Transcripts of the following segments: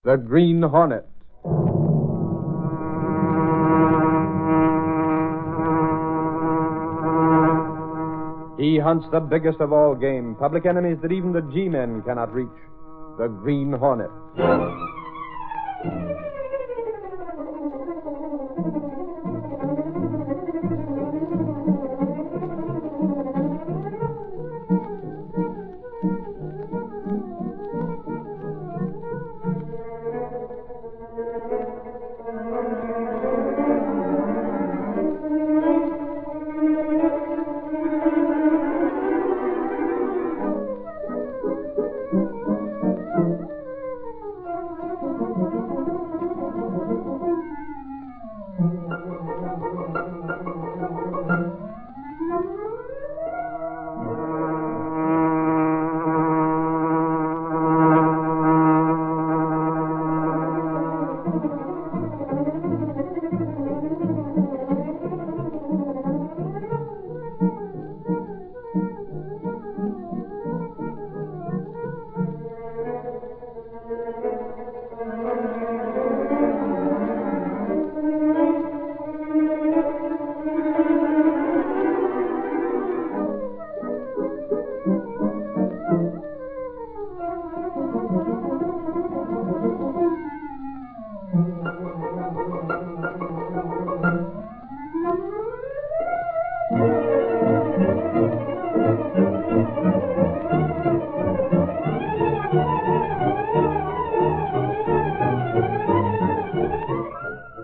The Green Hornet. He hunts the biggest of all game, public enemies that even the G-men cannot reach. The Green Hornet.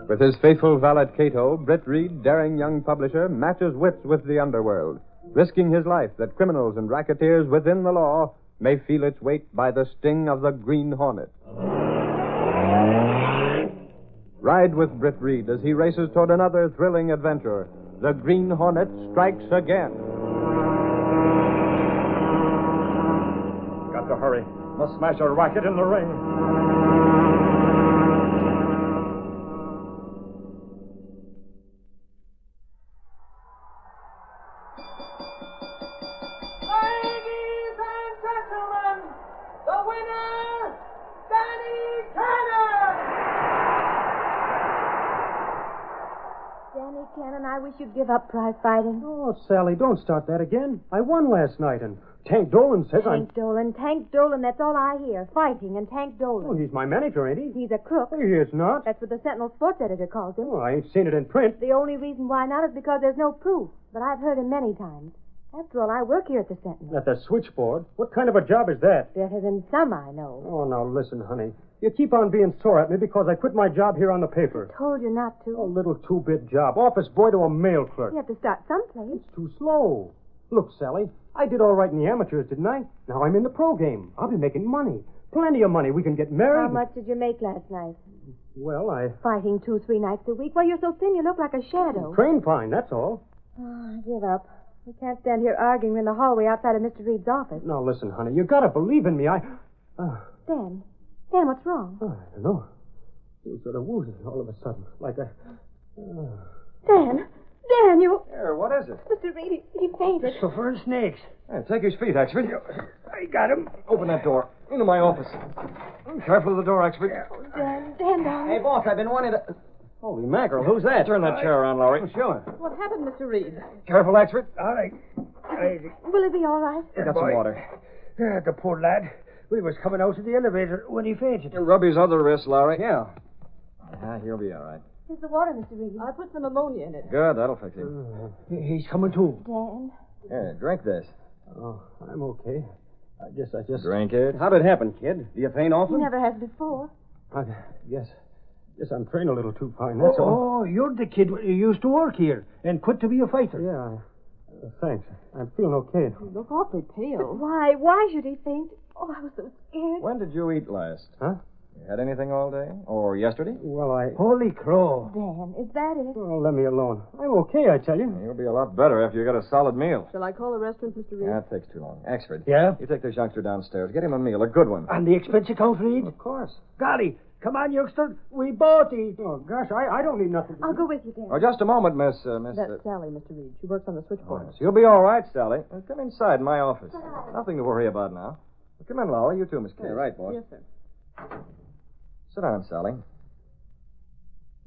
With his faithful valet Cato, Britt Reed, daring young publisher, matches wits with the underworld, risking his life that criminals and racketeers within the law may feel its weight by the sting of the Green Hornet. Ride with Britt Reed as he races toward another thrilling adventure. The Green Hornet strikes again. Got to hurry. Must smash a racket in the ring. I wish you'd give up prize fighting. Oh, Sally, don't start that again. I won last night, and Tank Dolan says Tank Dolan, that's all I hear. Fighting and Tank Dolan. Well, he's my manager, ain't he? He's a crook. He is not. That's what the Sentinel sports editor calls him. Well, I ain't seen it in print. The only reason why not is because there's no proof. But I've heard him many times. After all, I work here at the Sentinel. At the switchboard? What kind of a job is that? Better than some I know. Oh, now listen, honey. You keep on being sore at me because I quit my job here on the paper. I told you not to. A little two-bit job. Office boy to a mail clerk. You have to start someplace. It's too slow. Look, Sally, I did all right in the amateurs, didn't I? Now I'm in the pro game. I'll be making money. Plenty of money. We can get married. How much did you make last night? Well, Fighting 2-3 nights a week? Why, you're so thin you look like a shadow. Train fine, that's all. Oh, I give up. We can't stand here arguing in the hallway outside of Mr. Reed's office. Now, listen, honey, you gotta believe in me. Dan, what's wrong? I don't know. You sort of woozy all of a sudden, like a... Dan, you... Here, what is it? Mr. Reed, he fainted. It's the first snakes. Hey, take his feet, Axford. I got him. Open that door. Into my office. Careful of the door, Axford. Dan, darling. Hey, boss, I've been wanting to... Holy mackerel, who's that? Turn that chair around, Lowry. Sure. What happened, Mr. Reed? Careful, Axford. All right. Will it be all right? Got some water. The poor lad. We was coming out of the elevator when he fainted. Rub his other wrist, Lowry. Yeah. He'll be all right. Here's the water, Mr. Reed. I put some ammonia in it. Good, that'll fix him. He's coming too. Dan? Here, drink this. Oh, I'm okay. I just... Drink it. How'd it happen, kid? Do you faint often? He never has before. I guess I'm trained a little too fine, that's all. Oh, you're the kid who used to work here and quit to be a fighter. Yeah, thanks. I'm feeling okay. You look awfully But pale. why? Why should he faint? Oh, I was so scared. When did you eat last? Huh? You had anything all day? Or yesterday? Well, Holy crow. Dan, is that it? Oh, let me alone. I'm okay, I tell you. You'll be a lot better after you got a solid meal. Shall I call the restaurant, Mr. Reed? That takes too long. Axford. Yeah? You take this youngster downstairs. Get him a meal, a good one. On the expense account, Reed? Of course. Golly, come on, youngster. We both eat. Oh, gosh, I don't need nothing. I'll go with you, Dan. Oh, just a moment, Miss... That's Sally, Mr. Reed. She works on the switchboard. Yes, you'll be all right, Sally. Come inside my office. Nothing to worry about now. Come in, Lowry. You too, Miss Case. Right, boss. Yes, sir. Sit down, Sally.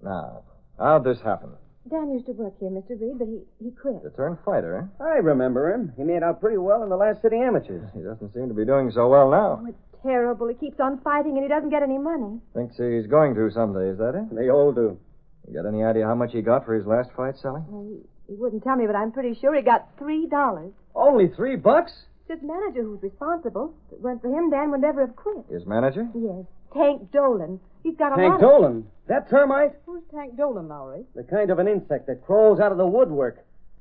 Now, how'd this happen? Dan used to work here, Mr. Reed, but he quit. The turned fighter, I remember him. He made out pretty well in the last city amateurs. huh? He doesn't seem to be doing so well now. Oh, it's terrible. He keeps on fighting and he doesn't get any money. Thinks he's going to someday, is that it? They all do. You got any idea how much he got for his last fight, Sally? Well, he wouldn't tell me, but I'm pretty sure he got $3. Only $3? It's his manager who's responsible. If it weren't for him, Dan would never have quit. His manager? Yes. Tank Dolan. He's got a Tank lot Dolan. That termite? Who's Tank Dolan, Lowry? The kind of an insect that crawls out of the woodwork.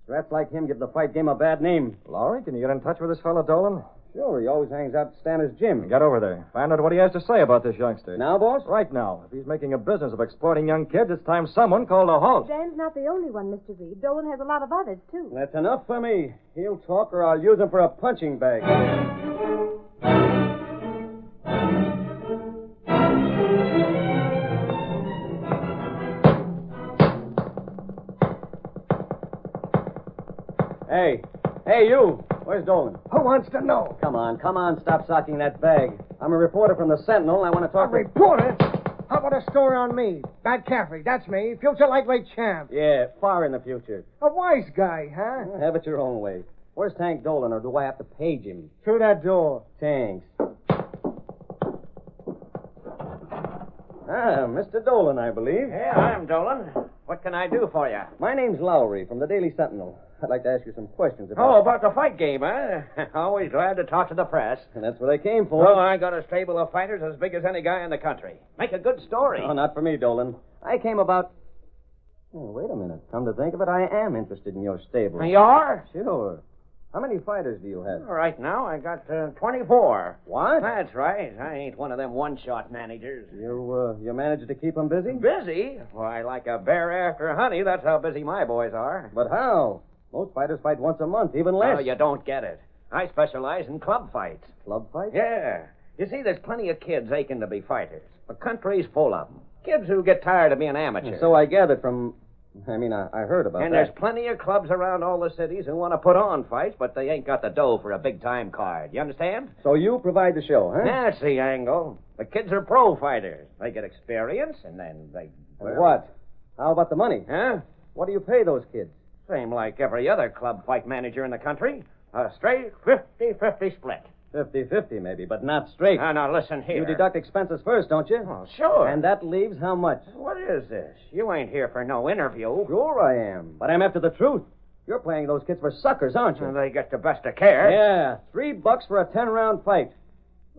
Rats like him give the fight game a bad name. Lowry, can you get in touch with this fellow Dolan? Sure, he always hangs out at Stanner's gym. Get over there. Find out what he has to say about this youngster. Now, boss? Right now. If he's making a business of exploiting young kids, it's time someone called a halt. Dan's not the only one, Mr. Reed. Dolan has a lot of others, too. That's enough for me. He'll talk or I'll use him for a punching bag. Hey, you. Where's Dolan? Who wants to know? Come on, stop socking that bag. I'm a reporter from the Sentinel. I want to A talk to... reporter? How about a story on me? Bat Caffrey, that's me. Future lightweight champ. Yeah, far in the future. A wise guy, huh? Have it your own way. Where's Tank Dolan, or do I have to page him? Through that door. Thanks. Mr. Dolan, I believe. Yeah, I'm Dolan. What can I do for you? My name's Lowry from the Daily Sentinel. I'd like to ask you some questions about... Oh, about the fight game, huh? Always glad to talk to the press. And that's what I came for. Oh, I got a stable of fighters as big as any guy in the country. Make a good story. Oh, not for me, Dolan. I came about... Oh, wait a minute. Come to think of it, I am interested in your stable. You are? Sure. How many fighters do you have? Right now, I got 24. What? That's right. I ain't one of them one-shot managers. You managed to keep them busy? Busy? Why, like a bear after honey, that's how busy my boys are. But how? Most fighters fight once a month, even less. Oh, you don't get it. I specialize in club fights. Club fights? Yeah. You see, there's plenty of kids aching to be fighters. The country's full of them. Kids who get tired of being amateurs. So I gathered from... I heard about And that. there's plenty of clubs around all the cities who want to put on fights, but they ain't got the dough for a big-time card. You understand? So you provide the show, huh? That's the angle. The kids are pro fighters. They get experience, and then they... And what? How about the money? Huh? What do you pay those kids? Same like every other club fight manager in the country. A straight 50-50 split. 50-50, maybe, but not straight. Now, listen here. You deduct expenses first, don't you? Oh, sure. And that leaves how much? What is this? You ain't here for no interview. Sure I am. But I'm after the truth. You're playing those kids for suckers, aren't you? They get the best of care. Yeah, $3 for a 10-round fight.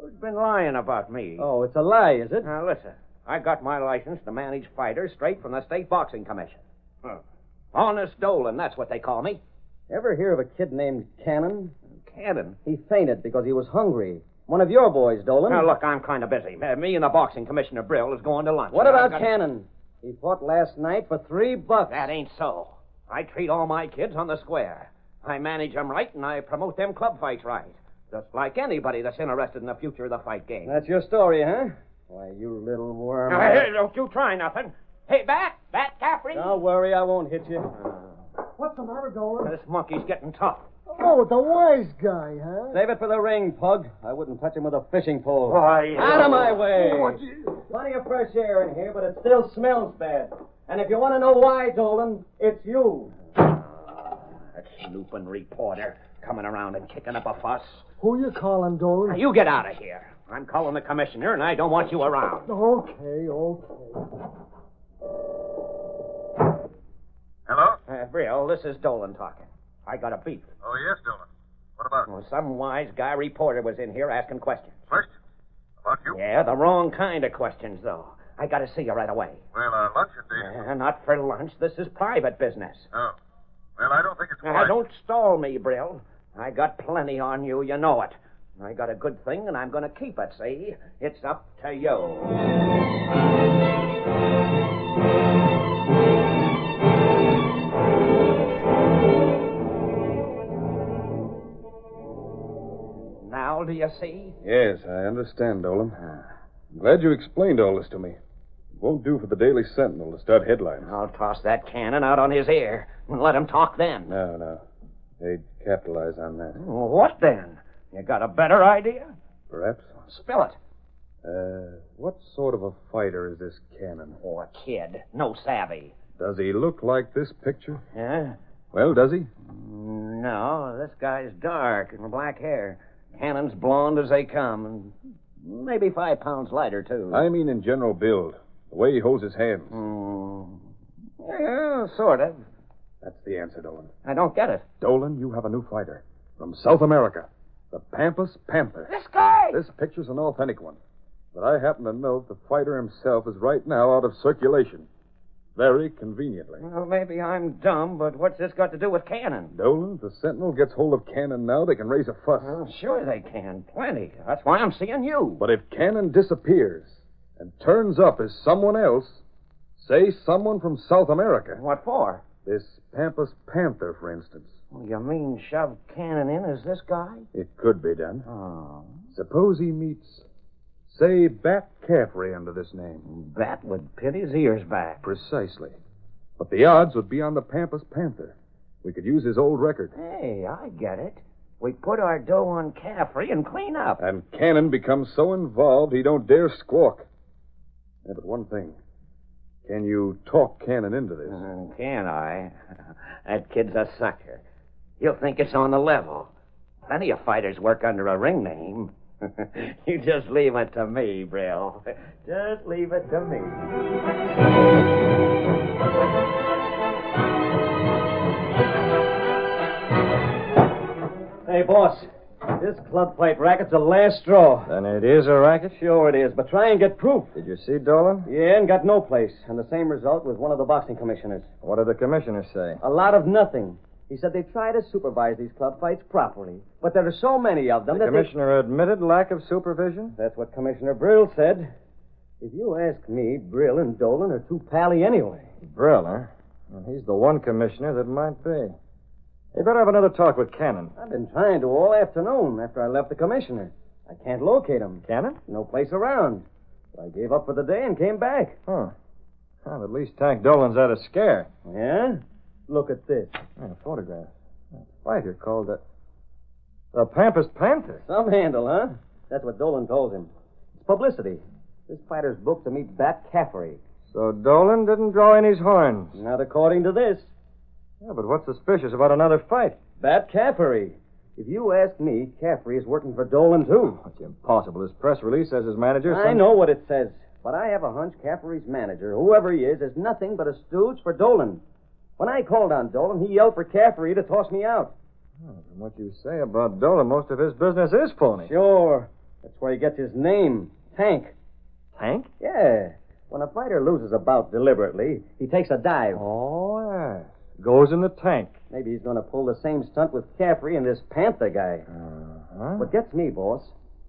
Who's been lying about me? Oh, it's a lie, is it? Now, listen. I got my license to manage fighters straight from the State Boxing Commission. Honest Dolan, that's what they call me. Ever hear of a kid named Cannon? Cannon? He fainted because he was hungry. One of your boys, Dolan. Now, look, I'm kind of busy. Me and the boxing commissioner, Brill, is going to lunch. What about Cannon? He fought last night for $3. That ain't so. I treat all my kids on the square. I manage them right, and I promote them club fights right. Just like anybody that's interested in the future of the fight game. That's your story, huh? Why, you little worm. Now, hey, don't you try nothing. Hey, Bat Caffrey. Don't worry, I won't hit you. What's the matter, Dolan? This monkey's getting tough. Oh, the wise guy, huh? Save it for the ring, Pug. I wouldn't touch him with a fishing pole. Why, Out of my way. What? Plenty of fresh air in here, but it still smells bad. And if you want to know why, Dolan, it's you. That snooping reporter coming around and kicking up a fuss. Who you calling, Now, Dolan? you get out of here. I'm calling the commissioner, and I don't want you around. Okay. Hello? Brill, this is Dolan talking. I got a beef. Oh, yes, Dolan. What about? Well, some wise guy reporter was in here asking questions. Question? About you? Yeah, the wrong kind of questions, though. I got to see you right away. Well, lunch indeed. Not for lunch. This is private business. Oh. Well, I don't think it's Now, wise. don't stall me, Brill. I got plenty on you. You know it. I got a good thing, and I'm going to keep it, see? It's up to you. Now, do you see? Yes, I understand, Dolan. I'm glad you explained all this to me. It won't do for the Daily Sentinel to start headlines. I'll toss that cannon out on his ear and let him talk then. No. They'd capitalize on that. What then? You got a better idea? Perhaps. Spill it. What sort of a fighter is this Cannon? Oh, a kid. No savvy. Does he look like this picture? Yeah? Well, does he? No, this guy's dark and black hair. Cannon's blonde as they come, and maybe 5 pounds lighter, too. I mean in general build. The way he holds his hands. Yeah, sort of. That's the answer, Dolan. I don't get it. Dolan, you have a new fighter. From South America. The Pampas Panther. This guy! This picture's an authentic one. But I happen to know the fighter himself is right now out of circulation. Very conveniently. Well, maybe I'm dumb, but what's this got to do with Cannon? Dolan, if the Sentinel gets hold of Cannon now, they can raise a fuss. Well, sure they can. Plenty. That's why I'm seeing you. But if Cannon disappears and turns up as someone else, say someone from South America. What for? This Pampas Panther, for instance. Well, you mean shove Cannon in as this guy? It could be done. Oh. Suppose he meets, say, Bat Caffrey under this name. Bat would pin his ears back. Precisely. But the odds would be on the Pampas Panther. We could use his old record. Hey, I get it. We put our dough on Caffrey and clean up. And Cannon becomes so involved he don't dare squawk. Yeah, but one thing. Can you talk Cannon into this? Can I? That kid's a sucker. He'll think it's on the level. Plenty of fighters work under a ring name. You just leave it to me, Brill. Just leave it to me. Hey, boss. This club fight racket's the last straw. Then it is a racket? Sure it is, but try and get proof. Did you see Dolan? Yeah, and got no place. And the same result with one of the boxing commissioners. What did the commissioner say? A lot of nothing. He said they try to supervise these club fights properly, but there are so many of them The that commissioner admitted lack of supervision? That's what Commissioner Brill said. If you ask me, Brill and Dolan are too pally anyway. Brill, huh? Well, he's the one commissioner that might be. You better have another talk with Cannon. I've been trying to all afternoon after I left the commissioner. I can't locate him. Cannon? No place around. So I gave up for the day and came back. Huh. Well, at least Tank Dolan's had a scare. Yeah? Look at this. A photograph. A fighter called the Pampas Panther. Some handle, huh? That's what Dolan told him. It's publicity. This fighter's booked to meet Bat Caffrey. So Dolan didn't draw in his horns. Not according to this. Yeah, but what's suspicious about another fight? Bat Caffrey. If you ask me, Caffrey is working for Dolan, too. It's impossible. His press release says his manager... I know what it says, but I have a hunch Caffrey's manager, whoever he is nothing but a stooge for Dolan. When I called on Dolan, he yelled for Caffrey to toss me out. Oh, from what you say about Dolan, most of his business is phony. Sure. That's where he gets his name, Tank. Tank? Yeah. When a fighter loses a bout deliberately, he takes a dive. Oh, yes. Goes in the tank. Maybe he's going to pull the same stunt with Caffrey and this Panther guy. Uh-huh. What gets me, boss,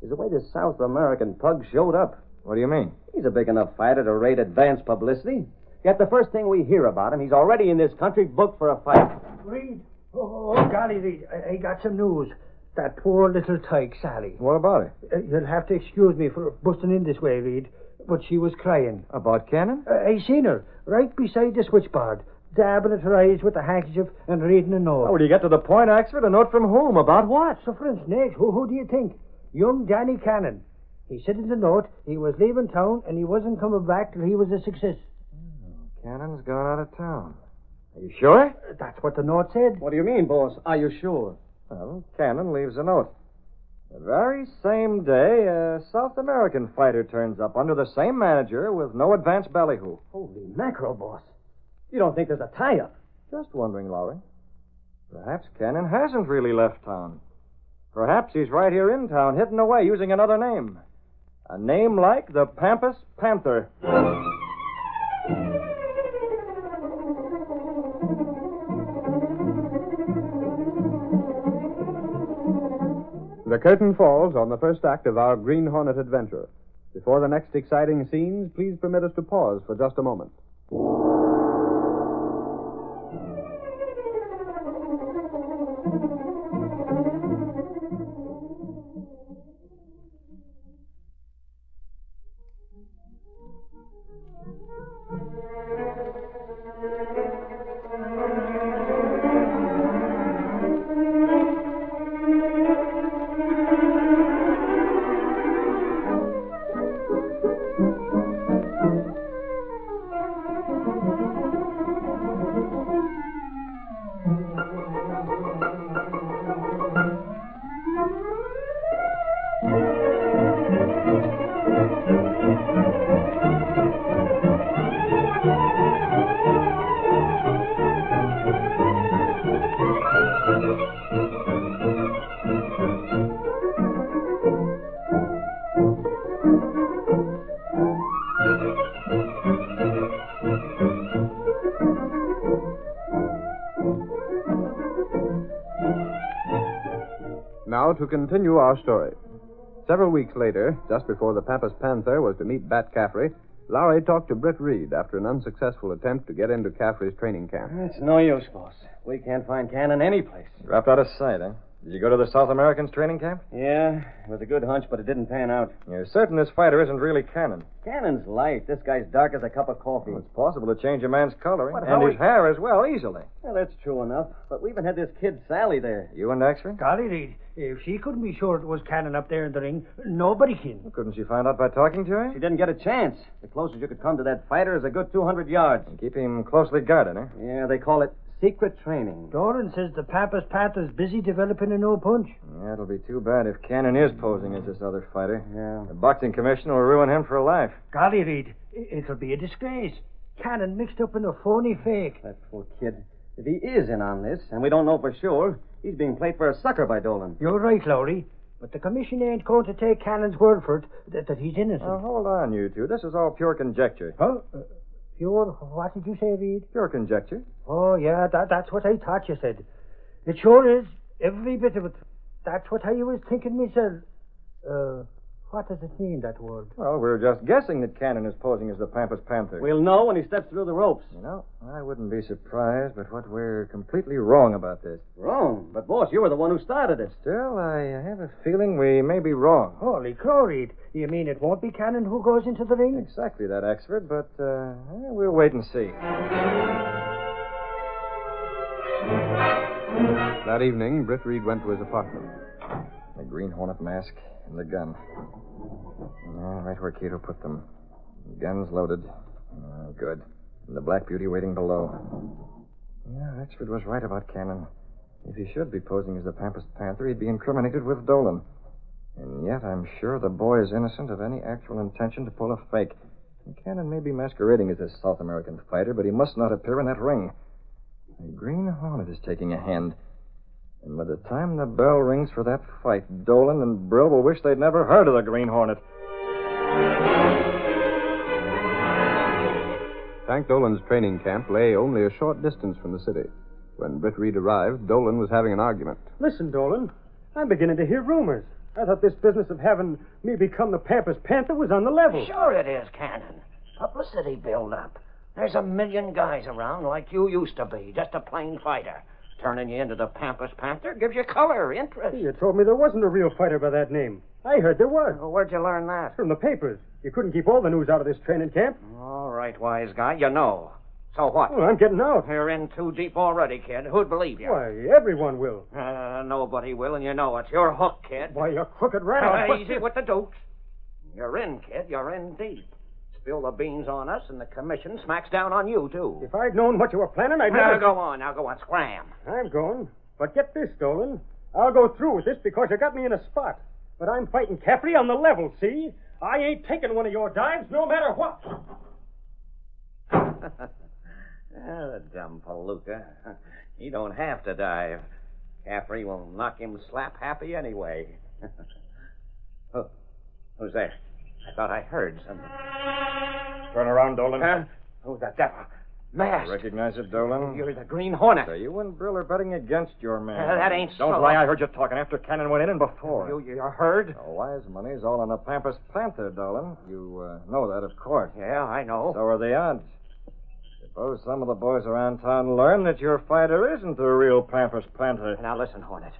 is the way this South American pug showed up. What do you mean? He's a big enough fighter to rate advance publicity. Yet the first thing we hear about him, he's already in this country booked for a fight. Reed? Oh, golly, Reed. I got some news. That poor little tyke, Sally. What about it? You'll have to excuse me for busting in this way, Reed, but she was crying. About Cannon? I seen her, right beside the switchboard, dabbing at her eyes with a handkerchief and reading a note. Oh, will you get to the point, Axford? A note from whom? About what? Suffering snakes. Who do you think? Young Danny Cannon. He said in the note he was leaving town and he wasn't coming back till he was a success. Cannon's gone out of town. Are you sure? That's what the note said. What do you mean, boss? Are you sure? Well, Cannon leaves a note. The very same day, a South American fighter turns up under the same manager with no advance ballyhoo. Holy mackerel, boss. You don't think there's a tie-up? Just wondering, Lowry. Perhaps Cannon hasn't really left town. Perhaps he's right here in town, hidden away, using another name. A name like the Pampas Panther. The curtain falls on the first act of our Green Hornet adventure. Before the next exciting scenes, please permit us to pause for just a moment. to continue our story. Several weeks later, just before the Pampas Panther was to meet Bat Caffrey, Lowry talked to Britt Reed after an unsuccessful attempt to get into Caffrey's training camp. It's no use, boss. We can't find Cannon anyplace. Dropped out of sight, eh? Did you go to the South Americans training camp? Yeah, it was a good hunch, but it didn't pan out. You're certain this fighter isn't really Cannon? Cannon's light. This guy's dark as a cup of coffee. Well, it's possible to change a man's coloring. But And how his hair as well, easily. Well, that's true enough. But we even had this kid Sally there. You and Exford? Golly, Reed, if she couldn't be sure it was Cannon up there in the ring, nobody can. Well, couldn't she find out by talking to her? She didn't get a chance. The closest you could come to that fighter is a good 200 yards. And keep him closely guarded, eh? Yeah, they call it secret training. Doran says the Pampas Panther's busy developing a no punch. Yeah, it'll be too bad if Cannon is posing as this other fighter. Yeah. The boxing commission will ruin him for life. Golly, Reed, it'll be a disgrace. Cannon mixed up in a phony fake. That poor kid. If he is in on this, and we don't know for sure, he's being played for a sucker by Dolan. You're right, Lowry. But the commission ain't going to take Cannon's word for it that he's innocent. Now, hold on, you two. This is all pure conjecture. Huh? Pure? What did you say, Reed? Pure conjecture. Oh, yeah, that's what I thought you said. It sure is. Every bit of it. That's what I was thinking myself. What does it mean, that word? Well, we're just guessing that Cannon is posing as the Pampas Panther. We'll know when he steps through the ropes. You know, I wouldn't be surprised, but what we're completely wrong about this. Wrong. But, boss, you were the one who started it. Still, I have a feeling we may be wrong. Holy crow, Reed. You mean it won't be Cannon who goes into the ring? Exactly that, Exford, but we'll wait and see. That evening, Britt Reed went to his apartment. The Green Hornet mask and the gun. Right where Cato put them. The gun's loaded. Good. And the Black Beauty waiting below. Yeah, Exford was right about Cannon. If he should be posing as the Pampas Panther, he'd be incriminated with Dolan. And yet I'm sure the boy is innocent of any actual intention to pull a fake. And Cannon may be masquerading as this South American fighter, but he must not appear in that ring. The Green Hornet is taking a hand. And by the time the bell rings for that fight, Dolan and Brill will wish they'd never heard of the Green Hornet. Tank Dolan's training camp lay only a short distance from the city. When Britt Reed arrived, Dolan was having an argument. Listen, Dolan, I'm beginning to hear rumors. I thought this business of having me become the Pampas Panther was on the level. Sure it is, Cannon. Publicity build-up. There's a million guys around like you used to be, just a plain fighter. Turning you into the Pampas Panther gives you color, interest. You told me there wasn't a real fighter by that name. I heard there was. Well, where'd you learn that? From the papers. You couldn't keep all the news out of this training camp. All right, wise guy, you know. So what? Well, I'm getting out. You're in too deep already, kid. Who'd believe you? Why, everyone will. Nobody will, and you know it. You're hooked, kid. Why, you crooked rat. Easy with the dukes. You're in, kid. You're in deep. Spill the beans on us, and the commission smacks down on you, too. If I'd known what you were planning, I'd Now never... go on, scram. I'm going. But get this, Dolan. I'll go through with this because you got me in a spot. But I'm fighting Caffrey on the level, see? I ain't taking one of your dives no matter what. The dumb palooka. He don't have to dive. Caffrey will knock him slap happy anyway. Who's there? I thought I heard something. Turn around, Dolan. Huh? Who's the devil? Masked. Recognize it, Dolan? You're the Green Hornet. So you and Brill are betting against your man. That ain't so. Don't lie. I heard you talking after Cannon went in and before. You heard? The wise money's all on the Pampas Panther, Dolan. You know that, of course. Yeah, I know. So are the odds. Suppose some of the boys around town learn that your fighter isn't the real Pampas Panther. Now listen, Hornet.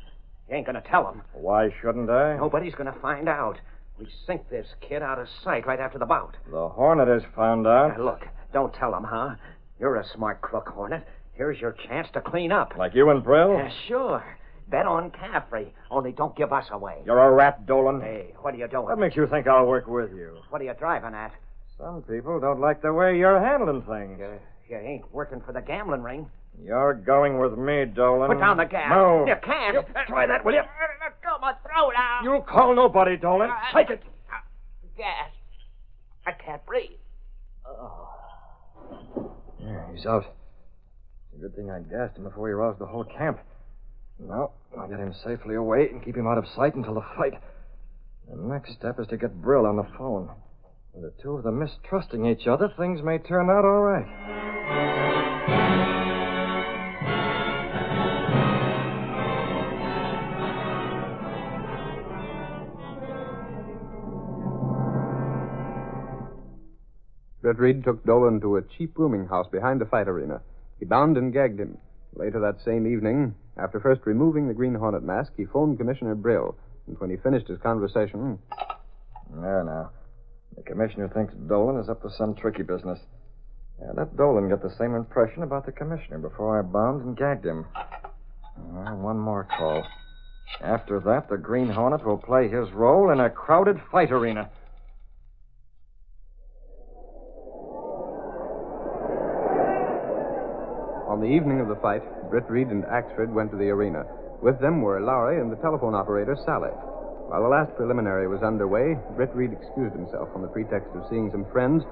You ain't gonna tell them. Why shouldn't I? Nobody's gonna find out. We sink this kid out of sight right after the bout. The Hornet has found out. Now, look, don't tell them, huh? You're a smart crook, Hornet. Here's your chance to clean up. Like you and Brill? Yeah, sure. Bet on Caffrey. Only don't give us away. You're a rat, Dolan. Hey, what are you doing? What makes you think I'll work with you? What are you driving at? Some people don't like the way you're handling things. You ain't working for the gambling ring. You're going with me, Dolan. Put down the gas. No. You can't. Try that, will you? Let go my throat out. You'll call nobody, Dolan. Take it. Gas. I can't breathe. Yeah, he's out. It's a good thing I gassed him before he roused the whole camp. Now, I'll get him safely away and keep him out of sight until the fight. The next step is to get Brill on the phone. With the two of them mistrusting each other, things may turn out all right. Britt Reed took Dolan to a cheap rooming house behind the fight arena. He bound and gagged him. Later that same evening, after first removing the Green Hornet mask, he phoned Commissioner Brill. And when he finished his conversation... There now. The commissioner thinks Dolan is up to some tricky business. Let Dolan get the same impression about the commissioner before I bound and gagged him. One more call. After that, the Green Hornet will play his role in a crowded fight arena. On the evening of the fight, Britt Reed and Axford went to the arena. With them were Lowry and the telephone operator, Sally. While the last preliminary was underway, Britt Reed excused himself on the pretext of seeing some friends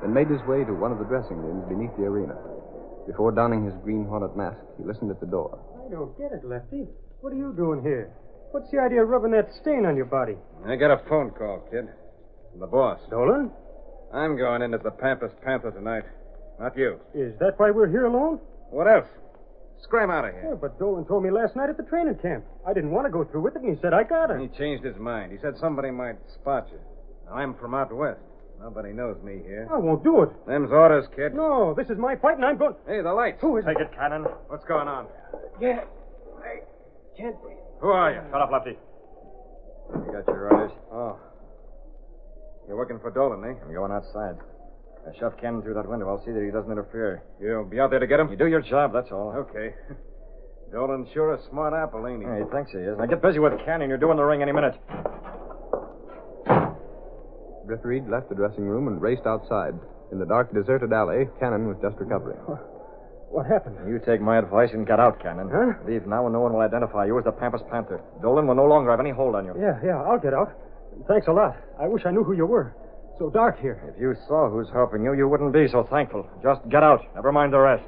and made his way to one of the dressing rooms beneath the arena. Before donning his Green Hornet mask, he listened at the door. I don't get it, Lefty. What are you doing here? What's the idea of rubbing that stain on your body? I got a phone call, kid. From the boss. Dolan? I'm going in as the Pampas Panther tonight. Not you. Is that why we're here alone? What else? Scram out of here. Yeah, but Dolan told me last night at the training camp. I didn't want to go through with it, and he said I got it. He changed his mind. He said somebody might spot you. Now, I'm from out west. Nobody knows me here. I won't do it. Them's orders, kid. No, this is my fight, and I'm going... Hey, the lights. Who is Take it, Cannon. What's going on? Yeah, I can't breathe. Who are you? Shut up, Lefty. You got your orders? Oh. You're working for Dolan, eh? I'm going outside. I shove Cannon through that window. I'll see that he doesn't interfere. You'll be out there to get him? You do your job, that's all. Okay. Dolan's sure a smart apple, ain't he? Yeah, he thinks he is. Now get busy with Cannon. You're doing the ring any minute. Britt Reed left the dressing room and raced outside. In the dark, deserted alley, Cannon was just recovering. What happened? You take my advice and get out, Cannon. Huh? Leave now and no one will identify you as the Pampas Panther. Dolan will no longer have any hold on you. Yeah, I'll get out. Thanks a lot. I wish I knew who you were. So dark here. If you saw who's helping you, you wouldn't be so thankful. Just get out. Never mind the rest.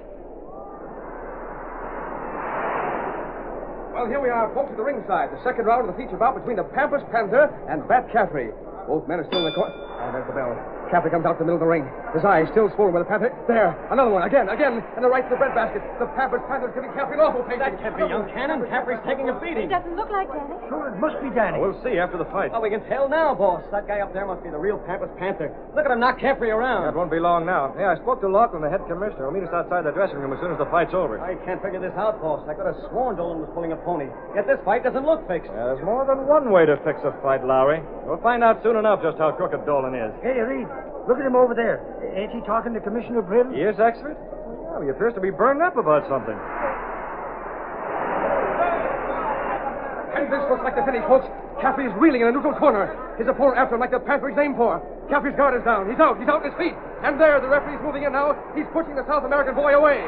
Well, here we are, folks, at the ringside. The second round of the feature bout between the Pampas Panther and Bat Caffrey. Both men are still in the corner. Oh, there's the bell. Caffrey comes out to the middle of the ring. His eyes still swollen by the Panther. There, another one. Again, and the right to the breadbasket. The Pampas Panther's giving Caffrey an awful pain. That can't be young Cannon. Caffrey's taking a beating. It doesn't look like Danny. Sure, it must be Danny. We'll see after the fight. Oh, we can tell now, boss. That guy up there must be the real Pampas Panther. Look at him knock Caffrey around. That won't be long now. Yeah, I spoke to Lachlan, the head commissioner. He'll meet us outside the dressing room as soon as the fight's over. I can't figure this out, boss. I could have sworn Dolan was pulling a pony. Yet this fight doesn't look fixed. Yeah, there's more than one way to fix a fight, Lowry. We'll find out soon enough just how crooked Dolan is. Hey, Reed, look at him over there. Ain't he talking to Commissioner Brill? He is, Axford? Yeah, he appears to be burned up about something. And this looks like the finish, folks. Caffrey is reeling in a neutral corner. His opponent after him like the Panther he's aimed for. Caffrey's guard is down. He's out on his feet. And there, the referee's moving in now. He's pushing the South American boy away.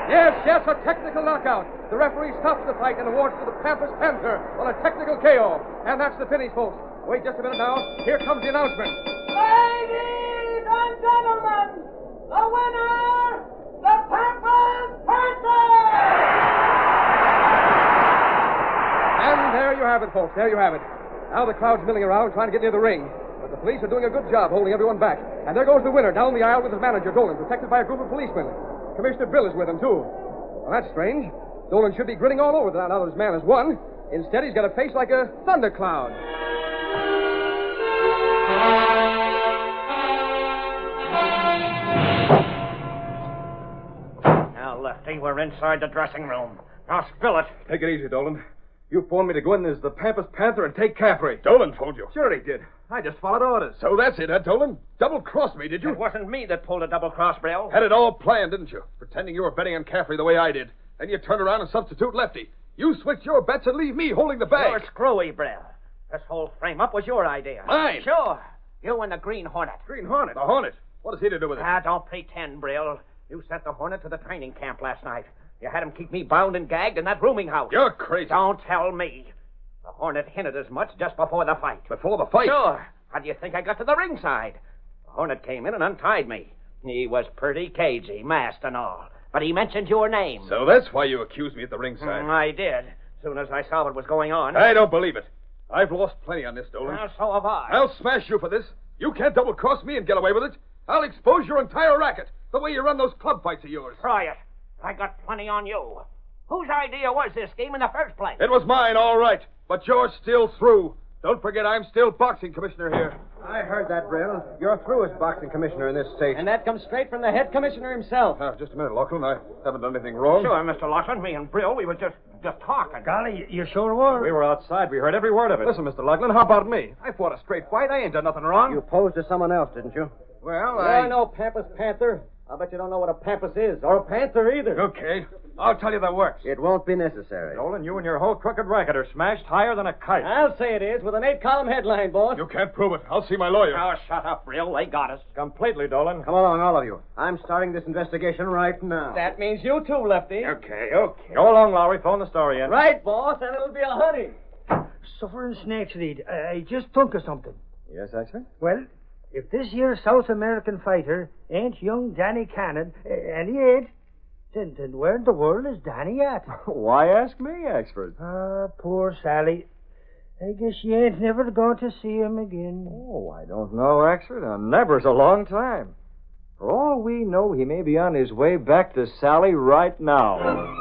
Yes, a technical knockout. The referee stops the fight and awards to the Pampas Panther on a technical KO. And that's the finish, folks. Wait just a minute now. Here comes the announcement. Ladies and gentlemen, the winner, the Pampas Panther! And there you have it, folks. There you have it. Now the crowd's milling around trying to get near the ring. But the police are doing a good job holding everyone back. And there goes the winner down the aisle with his manager, Dolan, protected by a group of policemen. Commissioner Brill is with him, too. Well, that's strange. Dolan should be grinning all over now that his man has won. Instead, he's got a face like a thundercloud. Now, Lefty, we're inside the dressing room. Now, spill it. Take it easy, Dolan. You phoned me to go in as the Pampas Panther and take Caffrey. Dolan phoned you? Sure he did. I just followed orders. So that's it, huh, Dolan? Double-crossed me, did you? It wasn't me that pulled a double cross, Brill. Had it all planned, didn't you? Pretending you were betting on Caffrey the way I did. Then you turn around and substitute Lefty. You switch your bets and leave me holding the bag. You're screwy, Brill. This whole frame-up was your idea. Mine? Sure. You and the Green Hornet. Green Hornet? The Hornet? What has he to do with it? Don't pretend, Brill. You sent the Hornet to the training camp last night. You had him keep me bound and gagged in that rooming house. You're crazy. Don't tell me. The Hornet hinted as much just before the fight. Before the fight? Sure. How do you think I got to the ringside? The Hornet came in and untied me. He was pretty cagey, masked and all. But he mentioned your name. So that's why you accused me at the ringside. I did. Soon as I saw what was going on. I don't believe it. I've lost plenty on this, Dolan. Well, so have I. I'll smash you for this. You can't double-cross me and get away with it. I'll expose your entire racket, the way you run those club fights of yours. Try it. I got plenty on you. Whose idea was this scheme in the first place? It was mine, all right. But you're still through. Don't forget I'm still boxing commissioner here. I heard that, Brill. You're through as boxing commissioner in this state. And that comes straight from the head commissioner himself. Just a minute, Lachlan. I haven't done anything wrong. Sure, Mr. Lachlan. Me and Brill, we were just talking. Golly, you sure were. We were outside. We heard every word of it. Listen, Mr. Lachlan, how about me? I fought a straight fight. I ain't done nothing wrong. You posed as someone else, didn't you? Well, I know Pampas Panther. I bet you don't know what a Pampas is, or a panther either. Okay. I'll tell you the works. It won't be necessary. Dolan, you and your whole crooked racket are smashed higher than a kite. I'll say it is, with an 8-column headline, boss. You can't prove it. I'll see my lawyer. Oh, shut up, Brill. They got us. Completely, Dolan. Come along, all of you. I'm starting this investigation right now. That means you too, Lefty. Okay. Go along, Lowry. Phone the story in. Right, boss, and it'll be a honey. Suffering snakes, Reed. I just thunk of something. Yes, Axford? Well, if this here South American fighter ain't young Danny Cannon, and he ain't, then where in the world is Danny at? Why ask me, Axford? Ah, poor Sally. I guess she ain't never going to see him again. Oh, I don't know, Axford. Never's a long time. For all we know, he may be on his way back to Sally right now.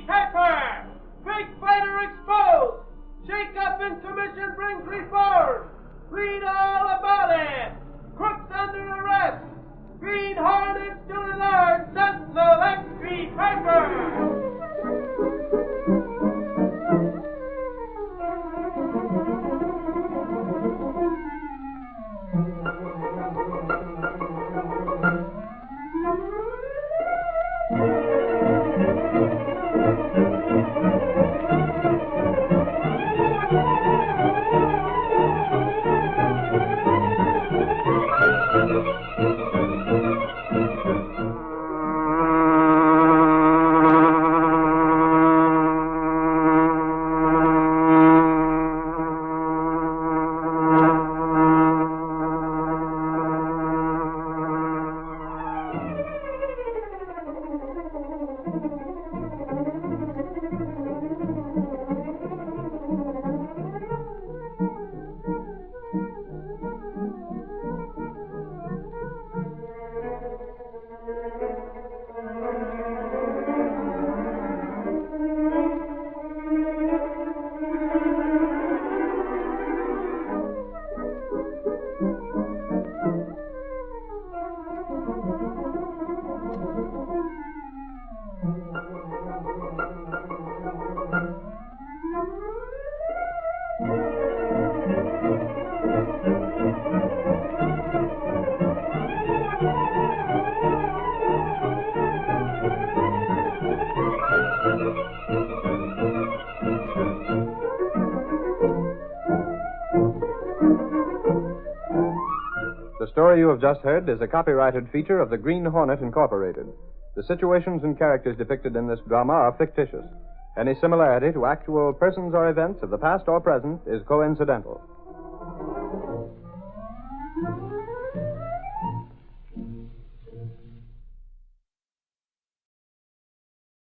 Paper! Big fighter exposed! Shake up intermission brings reform! Read all about it! Crooks under arrest! Green Hornet still alert! Sentinel Extra Paper! The story you have just heard is a copyrighted feature of the Green Hornet, Incorporated. The situations and characters depicted in this drama are fictitious. Any similarity to actual persons or events of the past or present is coincidental.